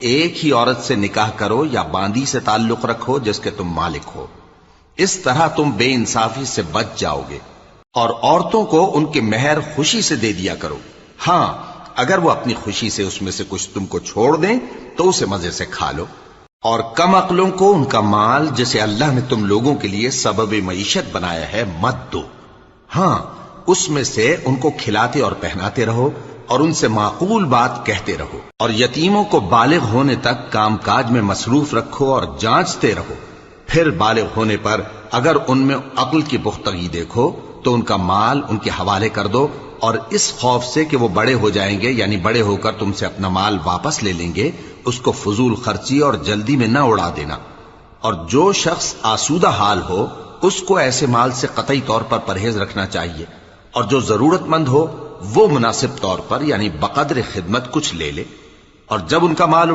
एक ही औरत से निकाह करो या बांदी से ताल्लुक रखो जिसके तुम मालिक हो। इस तरह तुम बेइंसाफी से बच जाओगे। और औरतों को उनके मेहर खुशी से दे दिया करो। हां, अगर वो अपनी खुशी से उसमें से कुछ तुमको छोड़ दें तो उसे मजे से खा लो। और कम अक्लों को उनका माल जिसे अल्लाह ने तुम लोगों के लिए सबब मईशत बनाया है मत दो। हां, उसमें से उनको खिलाते और पहनाते रहो और उनसे माकूल बात कहते रहो। और यतीमों को बालिग होने तक कामकाज में मसरूफ रखो और जांचते रहो। फिर बालिग होने पर अगर उनमें अक्ल की पुख्तगी देखो तो उनका माल उनके हवाले कर दो, और इस खौफ से कि वो बड़े हो जाएंगे, यानी बड़े होकर तुमसे अपना माल वापस ले लेंगे, उसको फजूल खर्ची और जल्दी में न उड़ा देना। और जो शख्स आसूदा हाल हो उसको ऐसे माल से कतई तौर पर परहेज रखना चाहिए। और जो जरूरतमंद हो वो मुनासिब तौर पर यानी बकद्र खिदमत कुछ ले ले। और जब उनका माल